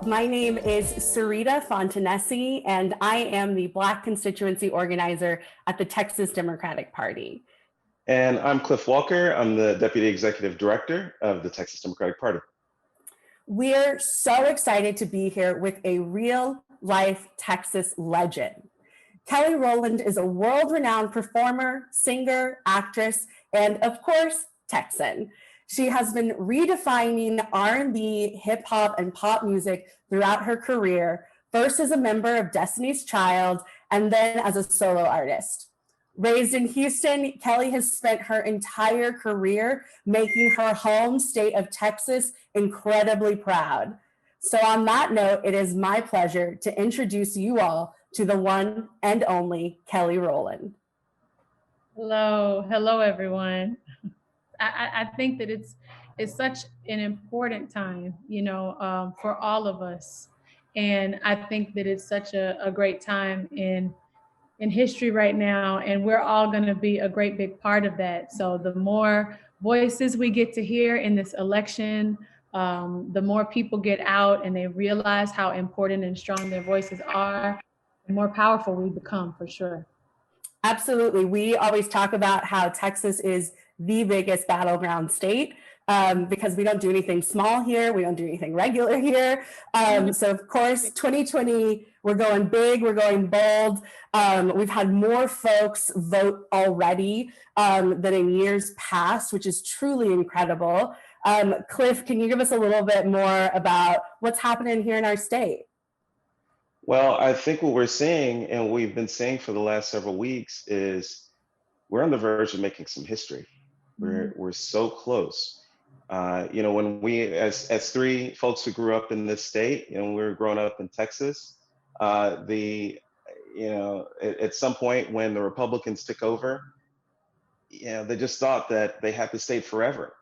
My name is Sarita Fontanesi, and I am the Black constituency organizer at the Texas Democratic Party. And I'm Cliff Walker. I'm the Deputy Executive Director of the Texas Democratic Party. We're so excited to be here with a real-life Texas legend. Kelly Rowland is a world-renowned performer, singer, actress, and of course, Texan. She has been redefining R&B, hip hop, and pop music throughout her career, first as a member of Destiny's Child, and then as a solo artist. Raised in Houston, Kelly has spent her entire career making her home state of Texas incredibly proud. So on that note, it is my pleasure to introduce you all to the one and only Kelly Rowland. Hello everyone. I think that it's such an important time, for all of us, and I think that it's such a great time in history right now, and we're all going to be a great big part of that. So the more voices we get to hear in this election, the more people get out and they realize how important and strong their voices are, the more powerful we become, for sure. Absolutely. We always talk about how Texas is the biggest battleground state because we don't do anything small here. We don't do anything regular here. So of course, 2020, we're going big, we're going bold. We've had more folks vote already than in years past, which is truly incredible. Cliff, can you give us a little bit more about what's happening here in our state? Well, I think what we're seeing, and we've been saying for the last several weeks, is we're on the verge of making some history. We're so close. When we, as three folks who grew up in this state, and we were growing up in Texas, at some point when the Republicans took over, they just thought that they had the state forever.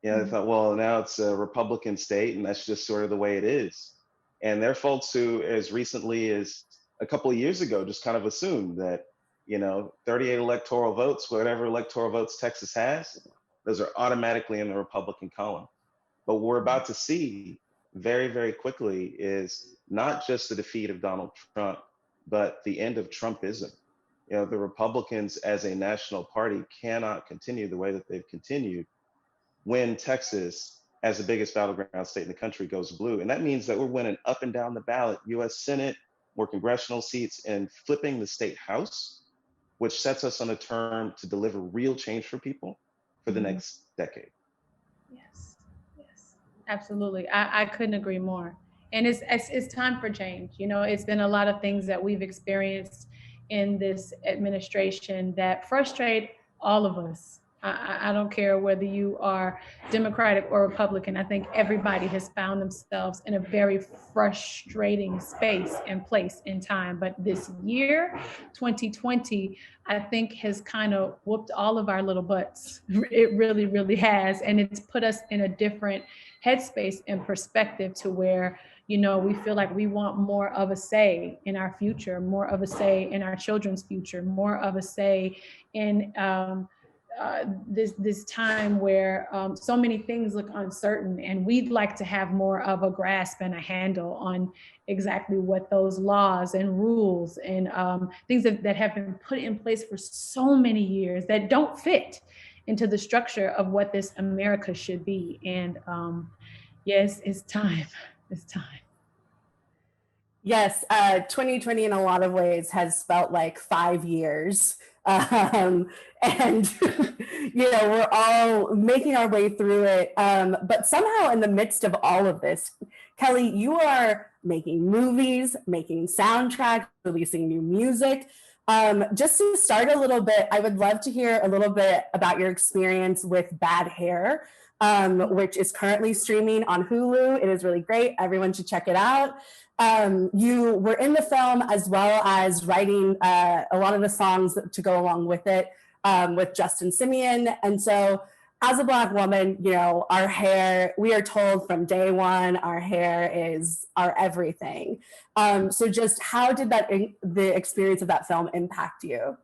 They thought, well, now it's a Republican state, and that's just sort of the way it is. And there are folks who, as recently as a couple of years ago, just kind of assumed that, 38 electoral votes, whatever electoral votes Texas has, those are automatically in the Republican column. But what we're about to see very, very quickly is not just the defeat of Donald Trump, but the end of Trumpism. The Republicans as a national party cannot continue the way that they've continued when Texas, as the biggest battleground state in the country, goes blue. And that means that we're winning up and down the ballot, US Senate, more congressional seats, and flipping the state house, which sets us on a term to deliver real change for people for the next decade. Yes, absolutely. I couldn't agree more. And it's time for change. It's been a lot of things that we've experienced in this administration that frustrate all of us. I don't care whether you are Democratic or Republican. I think everybody has found themselves in a very frustrating space and place in time. But this year, 2020, I think has kind of whooped all of our little butts. It really, really has. And it's put us in a different headspace and perspective to where, we feel like we want more of a say in our future, more of a say in our children's future, more of a say in this time where so many things look uncertain, and we'd like to have more of a grasp and a handle on exactly what those laws and rules and things that have been put in place for so many years that don't fit into the structure of what this America should be. And yes, it's time. It's time. Yes, 2020 in a lot of ways has felt like 5 years. And, we're all making our way through it. But somehow in the midst of all of this, Kelly, you are making movies, making soundtracks, releasing new music. Just to start a little bit, I would love to hear a little bit about your experience with Bad Hair, which is currently streaming on Hulu. It is really great. Everyone should check it out. You were in the film as well as writing a lot of the songs to go along with it with Justin Simeon. And so as a Black woman, our hair, we are told from day one, our hair is our everything. So just how did the experience of that film impact you?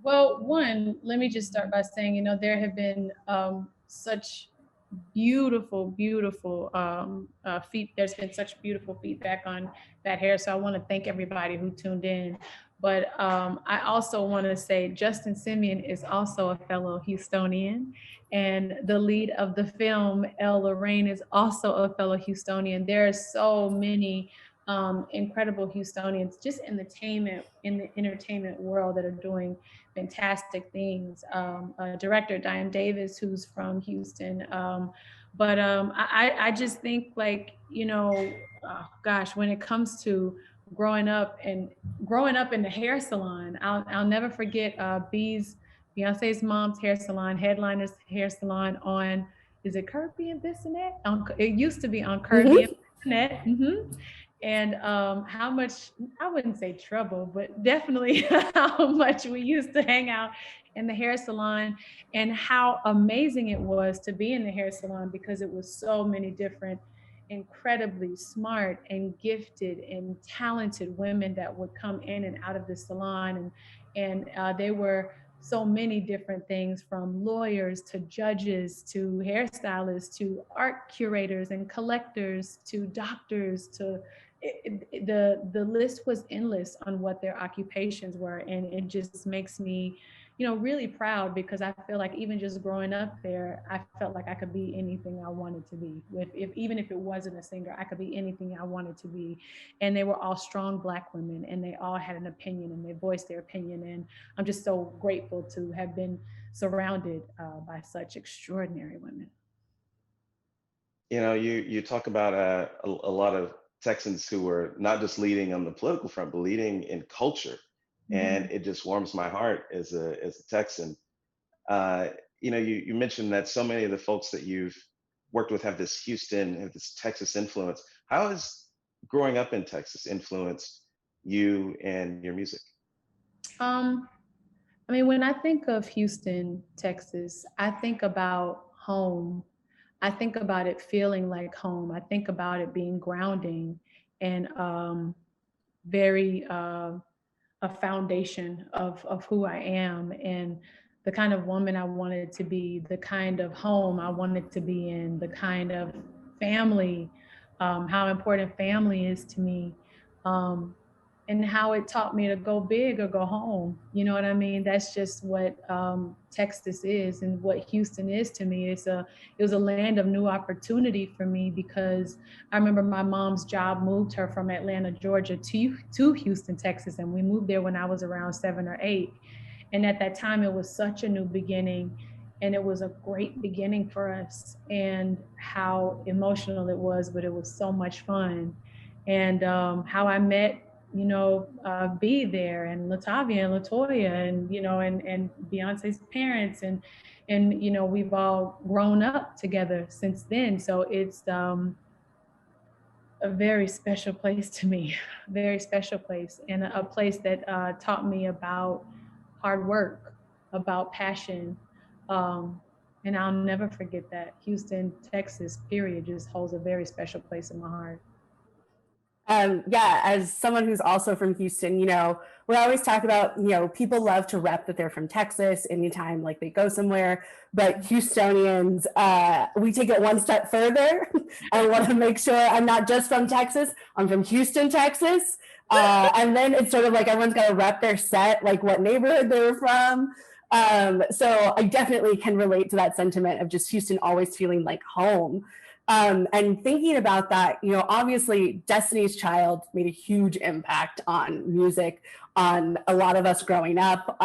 Well, one, let me just start by saying, there have been such beautiful there's been such beautiful feedback on that hair, so I want to thank everybody who tuned in. But I also want to say Justin Simeon is also a fellow Houstonian, and the lead of the film, Elle Lorraine, is also a fellow Houstonian. There are so many incredible Houstonians just in the entertainment world that are doing fantastic things. Director Diane Davis, who's from Houston. I just think, like, gosh, when it comes to growing up and growing up in the hair salon, I'll never forget Beyonce's mom's hair salon, Headliner's hair salon on, is it Kirby and Bissonnet? It used to be on Kirby and Bissonnet. And how much, I wouldn't say trouble, but definitely how much we used to hang out in the hair salon, and how amazing it was to be in the hair salon, because it was so many different incredibly smart and gifted and talented women that would come in and out of the salon, and they were so many different things, from lawyers to judges to hairstylists to art curators and collectors to doctors to the list was endless on what their occupations were. And it just makes me, really proud, because I feel like even just growing up there, I felt like I could be anything I wanted to be. Even if it wasn't a singer, I could be anything I wanted to be. And they were all strong Black women, and they all had an opinion, and they voiced their opinion. And I'm just so grateful to have been surrounded by such extraordinary women. You talk about a lot of Texans who were not just leading on the political front, but leading in culture, and it just warms my heart as a Texan. You mentioned that so many of the folks that you've worked with have this Texas influence. How has growing up in Texas influenced you and your music? I mean, when I think of Houston, Texas, I think about home. I think about it feeling like home. I think about it being grounding and very a foundation of who I am, and the kind of woman I wanted to be, the kind of home I wanted to be in, the kind of family, how important family is to me. And how it taught me to go big or go home. You know what I mean? That's just what Texas is, and what Houston is to me. It was a land of new opportunity for me, because I remember my mom's job moved her from Atlanta, Georgia to Houston, Texas. And we moved there when I was around 7 or 8. And at that time, it was such a new beginning. And it was a great beginning for us, and how emotional it was, but it was so much fun. And how I met be there, and Latavia and Latoya, and Beyonce's parents, and we've all grown up together since then. So it's a very special place to me, very special place, and a place that taught me about hard work, about passion. And I'll never forget that. Houston, Texas, period, just holds a very special place in my heart. Yeah, as someone who's also from Houston, we always talk about, people love to rep that they're from Texas anytime like they go somewhere, but Houstonians, we take it one step further. I want to make sure I'm not just from Texas, I'm from Houston, Texas. And then it's sort of like everyone's got to rep their set, like what neighborhood they were from. So I definitely can relate to that sentiment of just Houston always feeling like home. And thinking about that, obviously Destiny's Child made a huge impact on music, on a lot of us growing up,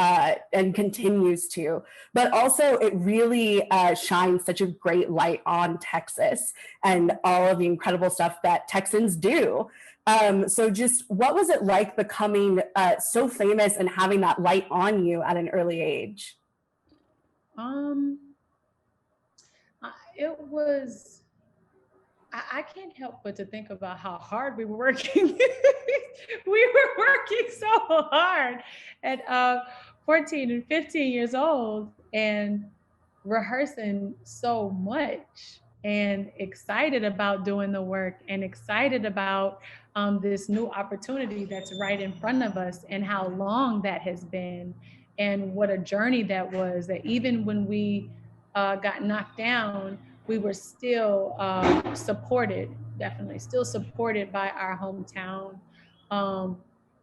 and continues to. But also it really shines such a great light on Texas and all of the incredible stuff that Texans do. So just what was it like becoming so famous and having that light on you at an early age? It was, I can't help but to think about how hard we were working. We were working so hard at 14 and 15 years old, and rehearsing so much, and excited about doing the work, and excited about this new opportunity that's right in front of us, and how long that has been, and what a journey that was. That even when we got knocked down, we were still supported, definitely still supported by our hometown. Um,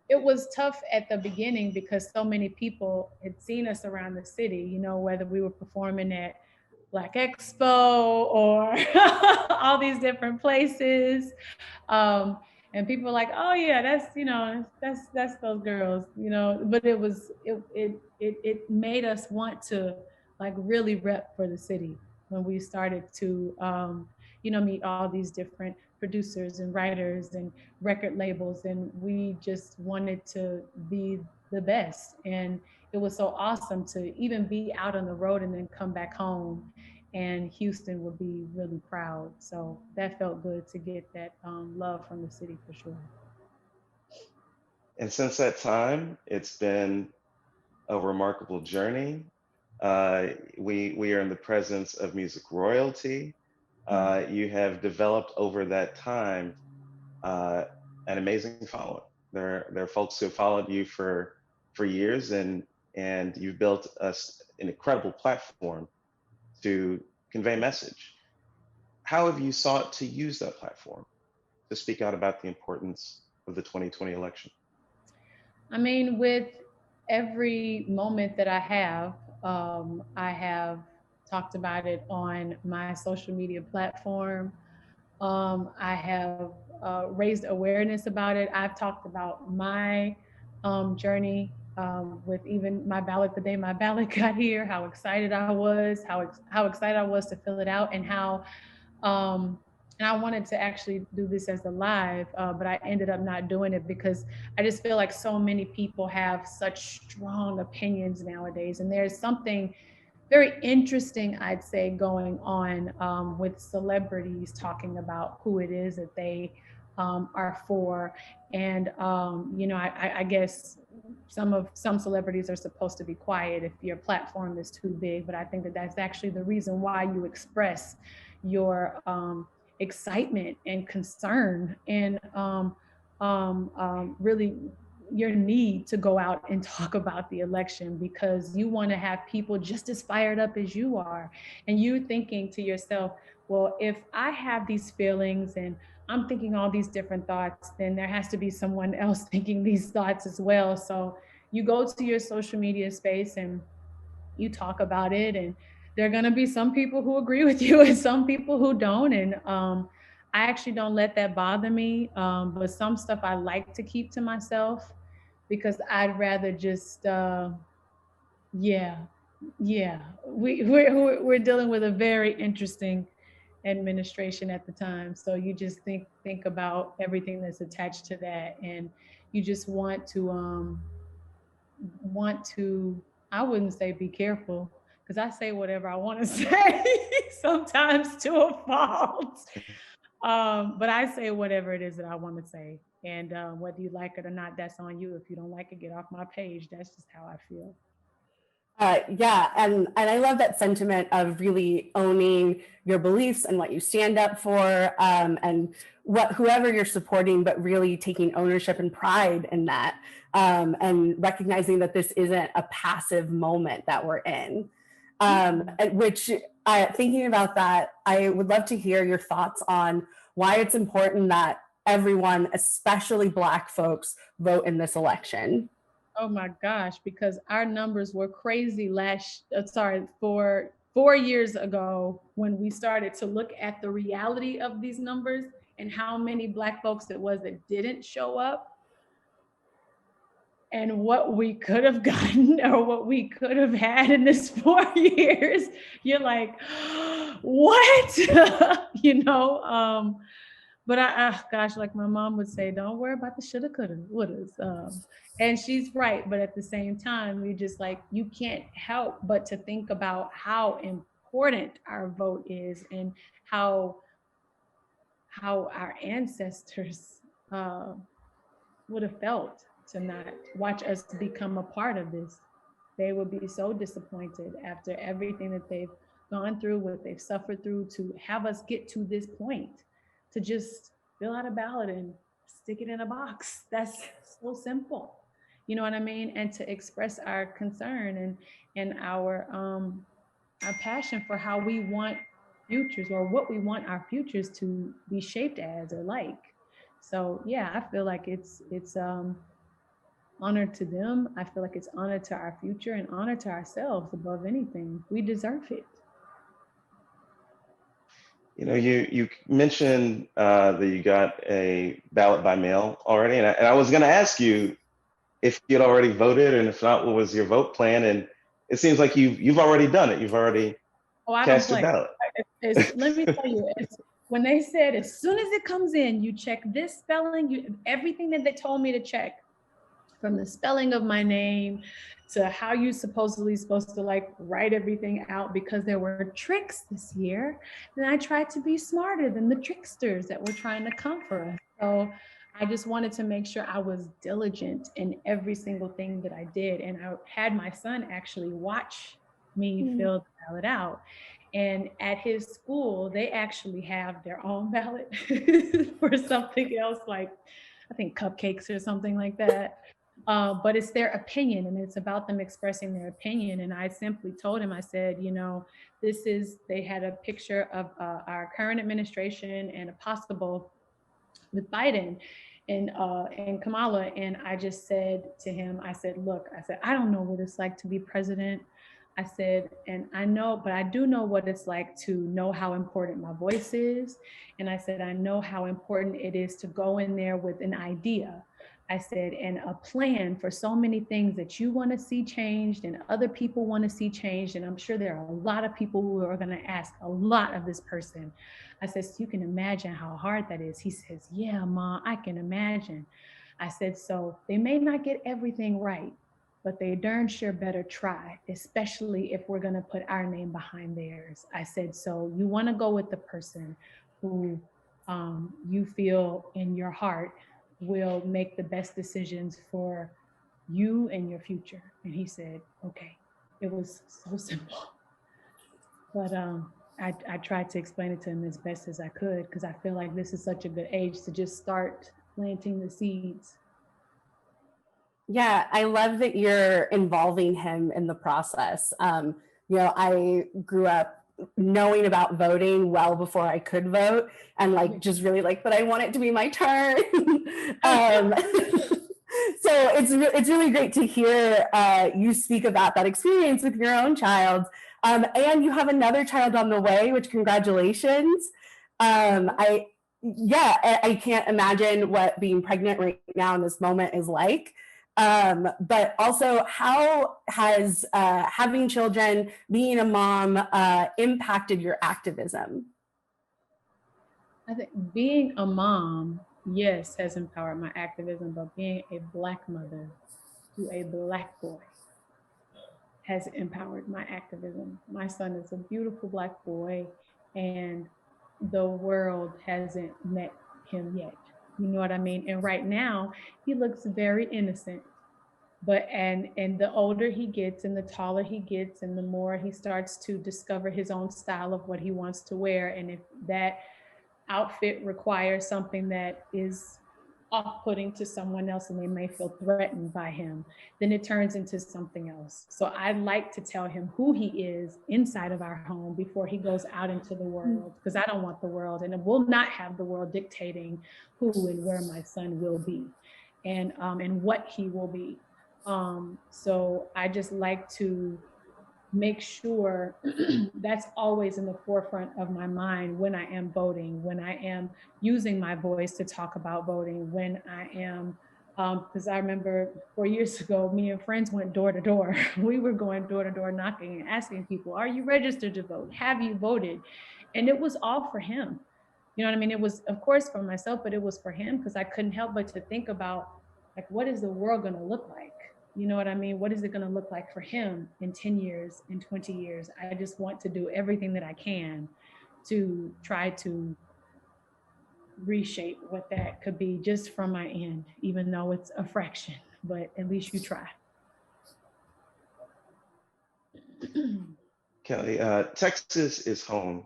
it was tough at the beginning because so many people had seen us around the city, you know, whether we were performing at Black Expo or all these different places. Um, and people were like, "Oh yeah, that's, you know, that's those girls," you know. But it made us want to like really rep for the city when we started to you know, meet all these different producers and writers and record labels, and we just wanted to be the best. And it was so awesome to even be out on the road and then come back home, and Houston would be really proud. So that felt good to get that love from the city for sure. And since that time, it's been a remarkable journey. Uh, we are in the presence of music royalty. Mm. You have developed over that time uh, an amazing following. There are folks who have followed you for years, and you've built an incredible platform to convey message. How have you sought to use that platform to speak out about the importance of the 2020 election? I mean, with every moment that I have talked about it on my social media platform. I have raised awareness about it. I've talked about my journey with even my ballot, the day my ballot got here, how excited I was, how excited I was to fill it out, and how um, and I wanted to actually do this as a live, but I ended up not doing it because I just feel like so many people have such strong opinions nowadays, and there's something very interesting, I'd say, going on with celebrities talking about who it is that they are for. And you know, I guess some celebrities are supposed to be quiet if your platform is too big, but I think that that's actually the reason why you express your excitement and concern and really your need to go out and talk about the election, because you want to have people just as fired up as you are. And you thinking to yourself, well, if I have these feelings and I'm thinking all these different thoughts, then there has to be someone else thinking these thoughts as well. So you go to your social media space and you talk about it, and there are going to be some people who agree with you and some people who don't. And I actually don't let that bother me, but some stuff I like to keep to myself because I'd rather just yeah, yeah, we're dealing with a very interesting administration at the time, so you just think about everything that's attached to that, and you just want to, I wouldn't say be careful, because I say whatever I want to say sometimes to a fault. But I say whatever it is that I want to say. And whether you like it or not, that's on you. If you don't like it, get off my page. That's just how I feel. Yeah, and I love that sentiment of really owning your beliefs and what you stand up for, and what whoever you're supporting, but really taking ownership and pride in that, and recognizing that this isn't a passive moment that we're in. And which, thinking about that, I would love to hear your thoughts on why it's important that everyone, especially Black folks, vote in this election. Oh my gosh, because our numbers were crazy sorry, for 4 years ago when we started to look at the reality of these numbers and how many Black folks it was that didn't show up and what we could have gotten or what we could have had in this 4 years. You're like, what? You know, but gosh, like my mom would say, don't worry about the shoulda, coulda, wouldas. And she's right. But at the same time, you just like, you can't help but to think about how important our vote is and how our ancestors uh, would have felt to not watch us become a part of this. They would be so disappointed after everything that they've gone through, what they've suffered through, to have us get to this point, to just fill out a ballot and stick it in a box. That's so simple. You know what I mean? And to express our concern and our passion for how we want futures or what we want our futures to be shaped as or like. So yeah, I feel like it's honor to them. I feel like it's honor to our future and honor to ourselves above anything. We deserve it. You know, you mentioned that you got a ballot by mail already, and I was going to ask you if you'd already voted, and if not, what was your vote plan? And it seems like you've already done it. You've already Oh, I don't cast your play. ballot. Let me tell you, when they said as soon as it comes in, you check this spelling, everything that they told me to check, from the spelling of my name to how you supposed to like write everything out, because there were tricks this year. And I tried to be smarter than the tricksters that were trying to come for us. So I just wanted to make sure I was diligent in every single thing that I did. And I had my son actually watch me fill the ballot out. And at his school, they actually have their own ballot for something else, like I think cupcakes or something like that. But it's their opinion, and it's about them expressing their opinion. And I simply told him, I said, you know, they had a picture of our current administration and a possible with Biden and Kamala. And I just said to him, I said, look, I said, I don't know what it's like to be president. I said, and I know, but I do know what it's like to know how important my voice is. And I said, I know how important it is to go in there with an idea. I said, and a plan for so many things that you want to see changed and other people want to see changed. And I'm sure there are a lot of people who are going to ask a lot of this person. I said, so you can imagine how hard that is. He says, yeah, Ma, I can imagine. I said, so they may not get everything right, but they darn sure better try, especially if we're going to put our name behind theirs. I said, so you want to go with the person who you feel in your heart will make the best decisions for you and your future. And he said, okay. It was so simple. But I tried to explain it to him as best as I could, because I feel like this is such a good age to just start planting the seeds. Yeah, I love that you're involving him in the process. You know, I grew up knowing about voting well before I could vote, and like just really like, but I want it to be my turn. So it's really great to hear you speak about that experience with your own child, and you have another child on the way, which congratulations. I can't imagine what being pregnant right now in this moment is like. But also, how has having children, being a mom, impacted your activism? I think being a mom, yes, has empowered my activism, but being a Black mother to a Black boy has empowered my activism. My son is a beautiful Black boy, and the world hasn't met him yet. You know what I mean? And right now, he looks very innocent. But and the older he gets and the taller he gets and the more he starts to discover his own style of what he wants to wear, and if that outfit requires something that is off-putting to someone else and they may feel threatened by him, then it turns into something else. So I like to tell him who he is inside of our home before he goes out into the world, because I don't want the world, and it will not have the world dictating who and where my son will be and what he will be. So I just like to make sure that's always in the forefront of my mind when I am voting, when I am using my voice to talk about voting, when I am, because I remember 4 years ago, me and friends went door to door. We were going door to door knocking and asking people, are you registered to vote? Have you voted? And it was all for him. You know what I mean? It was, of course, for myself, but it was for him, because I couldn't help but to think about, like, what is the world going to look like? You know what I mean? What is it going to look like for him in 10 years, in 20 years? I just want to do everything that I can to try to reshape what that could be just from my end, even though it's a fraction, but at least you try. Kelly, Texas is home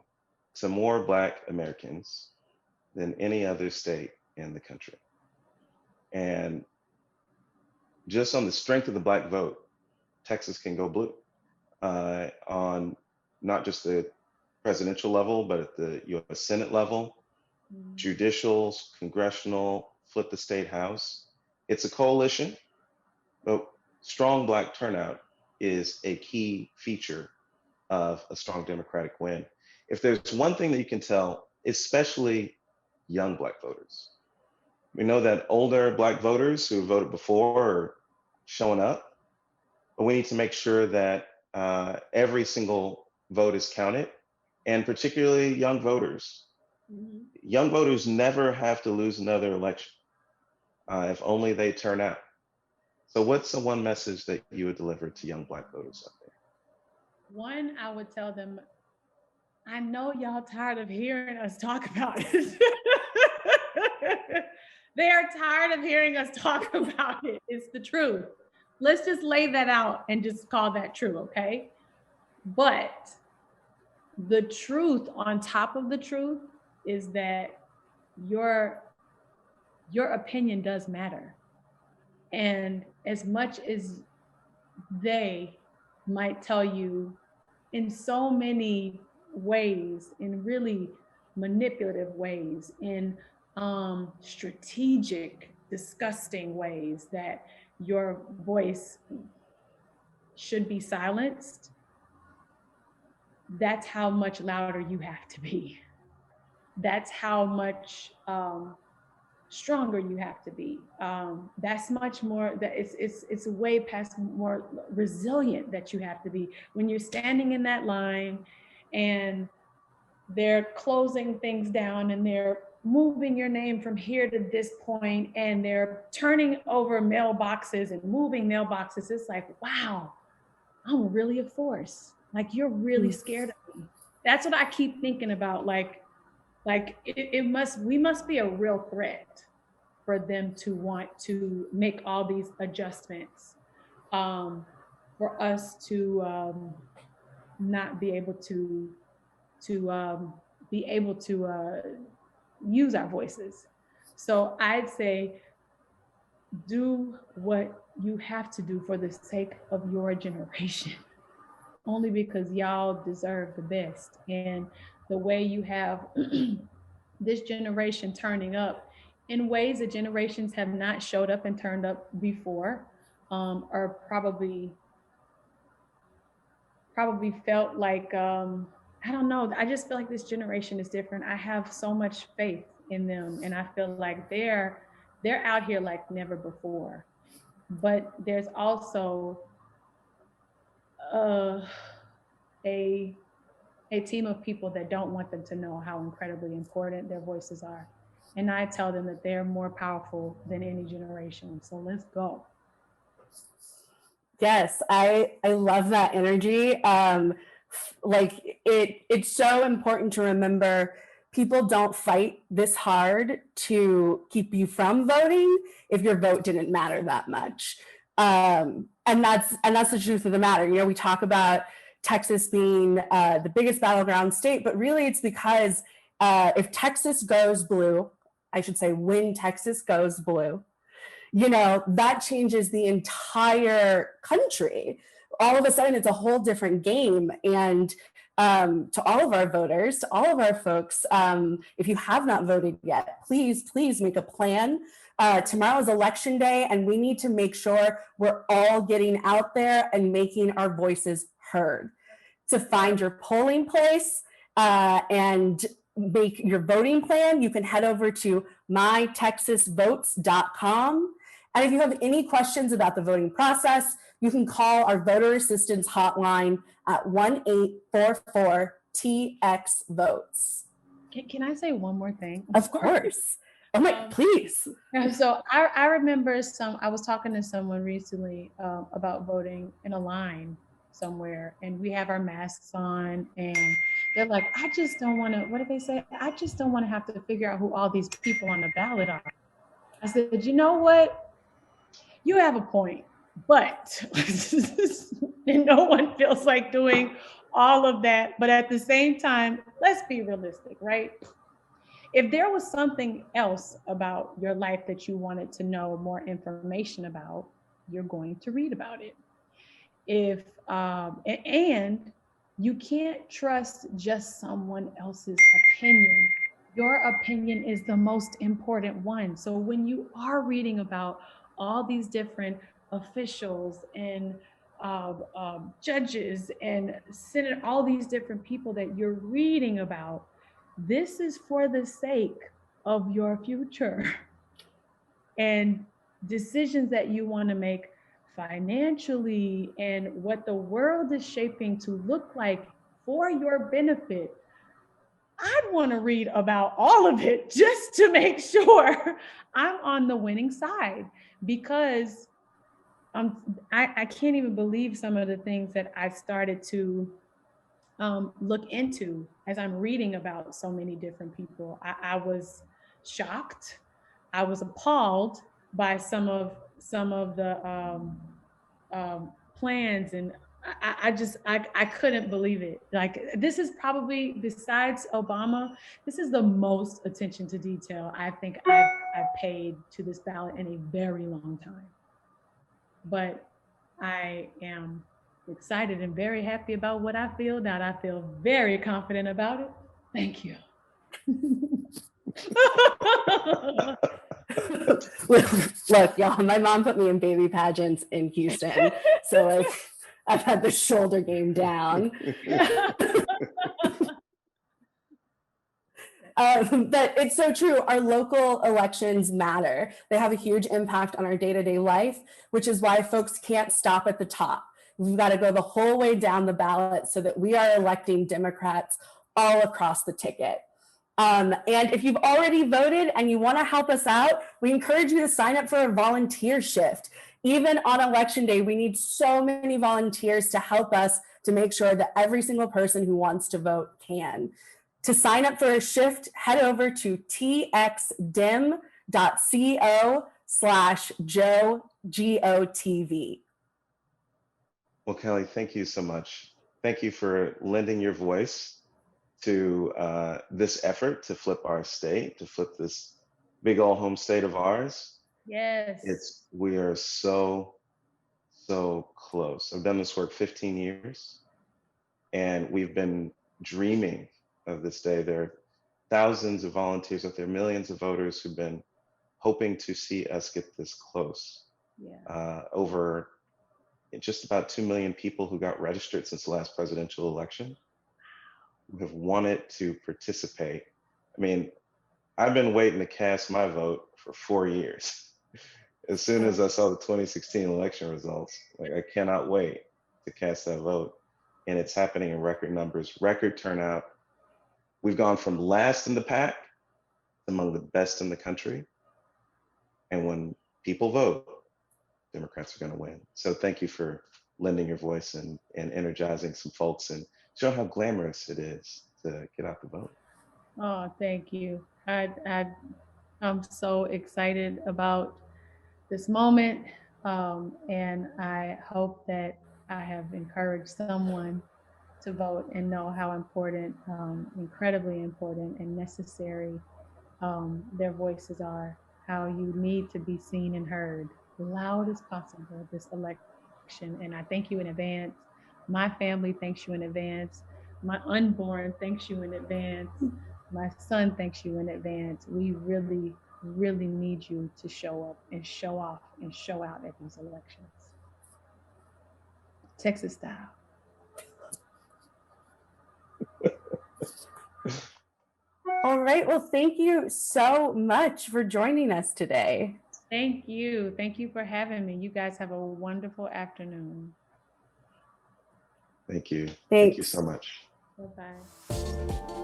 to more Black Americans than any other state in the country. And just on the strength of the Black vote, Texas can go blue on not just the presidential level, but at the U.S. Senate level, judicials, congressional, flip the state house. It's a coalition, but strong Black turnout is a key feature of a strong Democratic win. If there's one thing that you can tell, especially young Black voters, we know that older Black voters who voted before are showing up, but we need to make sure that every single vote is counted, and particularly young voters. Young voters never have to lose another election if only they turn out. So what's the one message that you would deliver to young Black voters out there? One, I would tell them, I know y'all tired of hearing us talk about it. They are tired of hearing us talk about it. It's the truth. Let's just lay that out and just call that true, okay? But the truth on top of the truth is that your opinion does matter. And as much as they might tell you in so many ways, in really manipulative ways, in strategic, disgusting ways, that your voice should be silenced, that's how much louder you have to be. That's how much stronger you have to be. That's much more, that it's way past more resilient that you have to be. When you're standing in that line and they're closing things down and they're moving your name from here to this point and they're turning over mailboxes and moving mailboxes, it's like, wow, I'm really a force. Like, you're really scared of me. That's what I keep thinking about. We must be a real threat for them to want to make all these adjustments, for us to not be able to use our voices. So I'd say, do what you have to do for the sake of your generation, only because y'all deserve the best. And the way you have this generation turning up in ways that generations have not showed up and turned up before, are probably felt like, I don't know, I just feel like this generation is different. I have so much faith in them, and I feel like they're out here like never before. But there's also a team of people that don't want them to know how incredibly important their voices are. And I tell them that they're more powerful than any generation. So let's go. Yes, I love that energy. Like, it's so important to remember, people don't fight this hard to keep you from voting if your vote didn't matter that much. And that's the truth of the matter. You know, we talk about Texas being the biggest battleground state, but really it's because if Texas goes blue, I should say when Texas goes blue, you know, that changes the entire country. All of a sudden, it's a whole different game. And to all of our voters, to all of our folks, if you have not voted yet, please make a plan. Tomorrow is election day, and we need to make sure we're all getting out there and making our voices heard. To find your polling place and make your voting plan, you can head over to mytexasvotes.com. And if you have any questions about the voting process, you can call our voter assistance hotline at 1-844-TX-VOTES. Can I say one more thing? Of course. Oh my, please. So I remember I was talking to someone recently about voting in a line somewhere, and we have our masks on, and they're like, I just don't want to, what did they say? I just don't want to have to figure out who all these people on the ballot are. I said, you know what? You have a point, but and no one feels like doing all of that. But at the same time, let's be realistic, right? If there was something else about your life that you wanted to know more information about, you're going to read about it. And You can't trust just someone else's opinion. Your opinion is the most important one. So when you are reading about all these different officials and judges and senate, all these different people that you're reading about, this is for the sake of your future and decisions that you want to make financially and what the world is shaping to look like for your benefit. I'd want to read about all of it just to make sure I'm on the winning side, because I can't even believe some of the things that I started to look into as I'm reading about so many different people. I was shocked. I was appalled by some of the plans, and I couldn't believe it. Like, this is probably, besides Obama, this is the most attention to detail I think I've paid to this ballot in a very long time. But I am excited and very happy about what I feel now. I feel very confident about it. Thank you. Look, y'all, my mom put me in baby pageants in Houston. So like I've had the shoulder game down. But it's so true. Our local elections matter. They have a huge impact on our day-to-day life, which is why folks can't stop at the top. We've got to go the whole way down the ballot so that we are electing Democrats all across the ticket. And if you've already voted and you want to help us out, we encourage you to sign up for a volunteer shift. Even on election day, we need so many volunteers to help us to make sure that every single person who wants to vote can. To sign up for a shift, head over to txdim.co/JoeGOTV. Well, Kelly, thank you so much. Thank you for lending your voice to this effort to flip our state, to flip this big old home state of ours. Yes. We are so close. I've done this work 15 years, and we've been dreaming of this day. There are thousands of volunteers out there, millions of voters who've been hoping to see us get this close. Yeah. Over just about 2 million people who got registered since the last presidential election who have wanted to participate. I mean, I've been waiting to cast my vote for 4 years. As soon as I saw the 2016 election results, like, I cannot wait to cast that vote. And it's happening in record numbers, record turnout. We've gone from last in the pack to among the best in the country. And when people vote, Democrats are going to win. So thank you for lending your voice and energizing some folks and show how glamorous it is to get out the vote. Oh, thank you. I'm so excited about this moment. And I hope that I have encouraged someone to vote and know how important, incredibly important and necessary their voices are, how you need to be seen and heard loud as possible this election. And I thank you in advance. My family thanks you in advance. My unborn thanks you in advance. My son thanks you in advance. We really, really need you to show up and show off and show out at these elections. Texas style. All right. Well, thank you so much for joining us today. Thank you. Thank you for having me. You guys have a wonderful afternoon. Thank you. Thanks. Thank you so much. Bye-bye.